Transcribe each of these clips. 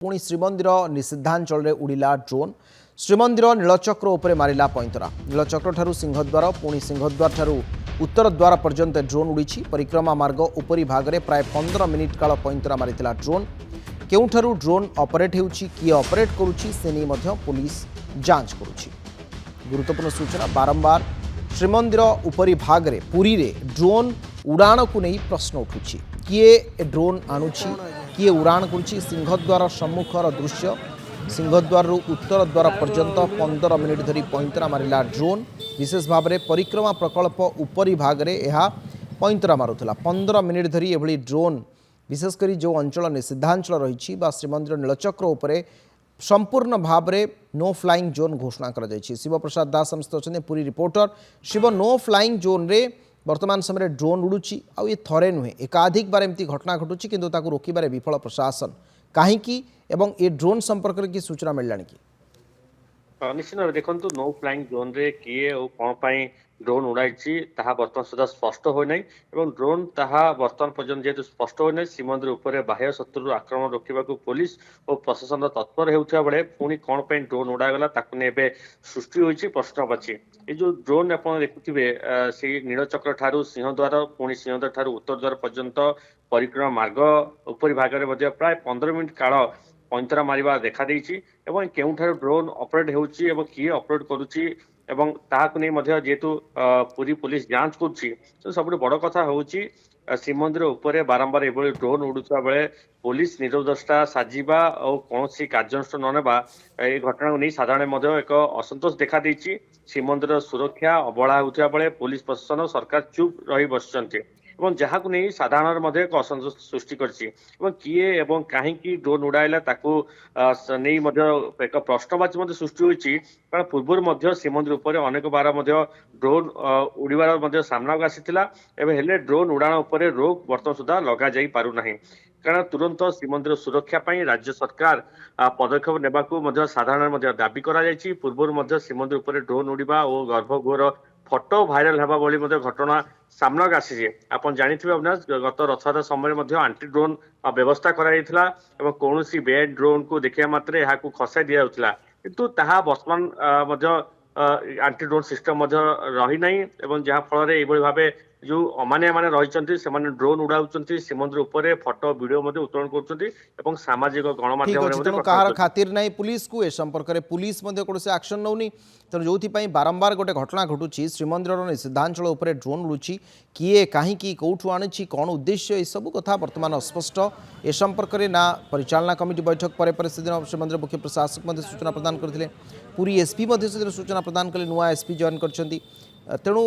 पुणी श्रीमंदिर निषिद्धांचल उड़िला ड्रोन। श्रीमंदिर नीलचक्र उपरे मारिला पैंतरा। नीलचक्र ठारू सिंहद्वार पुणी सिंहद्वार ठारू उत्तर द्वार पर्यंत ड्रोन उड़ी। परिक्रमा मार्ग उपरी भाग में प्राय 15 मिनिट काल पैंतरा मारिथिला ड्रोन। केउठारू ड्रोन ऑपरेट हेउछि, किए ऑपरेट करुछि से नहीं मध्य पुलिस जांच करुछि। गुरुत्वपूर्ण सूचना। बारंबार श्रीमंदिर उपरी भाग में पुरी रे ड्रोन उड़ाण को नहीं प्रश्न उठुछि। किए ड्रोन आणुछि, किए उड़ाण करुछि। सिंहद्वार सम्मुखर दृश्य। सिंहद्वार उत्तर द्वार पर्यंत 15 मिनिट धरी पैंतरा मारिला ड्रोन। विशेष भाव में परिक्रमा प्रकल्प उपरी भाग में यह पैंतरा मारुला। 15 मिनिट धरी एभली ड्रोन विशेषकर जो अंचल निषिद्धांचल रही श्रीमंदिर नीलचक्र उपरे संपूर्ण भाव में नो फ्लाइंग जोन घोषणा कर शिव प्रसाद दास समस्त अच्छा पूरी रिपोर्टर। शिव, नो फ्लाइंग जोन रे वर्तमान समय ड्रोन उड़ुची आ ये थरे नुहे एकाधिक बार एमती घटना घटुची किंतु ताकू रोकिबारे विफल प्रशासन कहीं एवं ए ड्रोन संपर्क की सूचना मिललानी कि निश्चित भाव देखो नो फ्लाइंग जोन रे किए और कौन पाई ड्रोन उड़ाई बर्तमान सुधा स्पष्ट होना ड्रोन ताहा बर्तमान पर्यटन जेहेतु स्पष्ट होना श्रीमंदिर उपर बाह्य शत्रु आक्रमण रोकने पुलिस और प्रशासन तत्पर होता बेले पुणी कौन पर ड्रोन उड़ागला सृष्टि होती प्रश्नवाची। ये जो ड्रोन आप देखुवे से नीलचक्र ठारू सिंहद्वार पुणी सिंहद्वार ठारू उत्तर द्वार पर्यंत परिक्रमा मार्ग उपरी भाग में प्राय 15 मिनिट काल पैंतरा मारिबा देखा देइछि एवं केउठार ड्रोन ऑपरेट होउछि एवं किए ऑपरेट करुछि एवं ताहाकु नै मध्य जेतु पूरी पुलिस जांच करुछि। तो सबुठ बड़ कथा होउछि श्रीमंदिर उपरे बारंबार एभली ड्रोन उड़ुवा बेले पुलिस निरदष्टा साजिबा और कौन कार्यानुष्ठान न नेबा ए घटना को नहीं साधारण मध्य एक असंतोष देखा देइछि। श्रीमंदिर सुरक्षा अवहेला होउथिबा बेले पुलिस प्रशासन सरकार चुप रही बसिचंती जहाँ को नहीं साधारण एक असंतोष सृष्टि किए एवं कहीं ड्रोन उड़ाइला ताकू नहीं एक प्रश्नवाची सृष्टि होती कारण पूर्व श्रीमंदिर उपर अनेक बार ड्रोन उड़ार सामना को आसीथिला हेले ड्रोन उड़ाण उपर रोक बर्तमान सुधा लगा जाई पारु नाही कारण तुरंत श्रीमंदिर सुरक्षा पाई राज्य सरकार पदक्षेप नेबाकू साधारण दाबी करा जायछि। पूर्व श्रीमंदिर उपर ड्रोन उड़ीबा और गर्भगृहर फटो भाइराल होगा भली घटना सामना को आसी। आप जानते अविनाश गत रथयात्रा समय आंटी ड्रोन व्यवस्था करा कौन बेड ड्रोन को देखा मात्र यहाँ खसाई दि जाऊला किंतु ताहा वर्तमान आंटी ड्रोन सिस्टम रही नहीं जहाँ फल भाव जो अमानिया माने रही से ड्रोन उड़ाऊँ श्रीमंदिर उपर फटो वीडियो उत्तोलन कर सामाजिक गणमाध्यम कहार खातिर नहीं पुलिस को ए संपर्क में पुलिस कौन से एक्शन नौनी तेणु जो बारंबार गोटे घटना घटुची श्रीमंदिर निषिद्धांचल उपर ड्रोन उड़ुची किए कहीं कौटू आनी कौन उद्देश्य ये सब कथा बर्तमान अस्पष्ट। ए संपर्क में ना परिचालना कमिटी बैठक पर से दिन श्रीमंदिर मुख्य प्रशासक सूचना प्रदान करते पूरी एसपी सूचना प्रदान कले नुआ एसपी जॉइन कर तेणु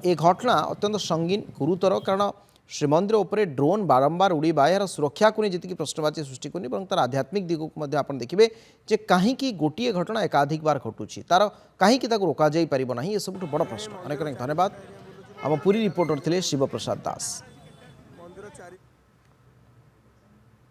ए घटना अत्यंत संगीन गुरुतर कारण श्रीमंदिर उपर ड्रोन बारंबार उड़ीबा यार सुरक्षा को नहीं जी प्रश्नवाची सृष्टि करनी तार आध्यात्मिक दिग को देखिए जे कहीं गोटे घटना एकाधिक बार घटुची तार कहीं रोक जापर ना ये सब बड़ प्रश्न। अनेक अनेक धन्यवाद। आम पूरी रिपोर्टर थे शिव प्रसाद दास।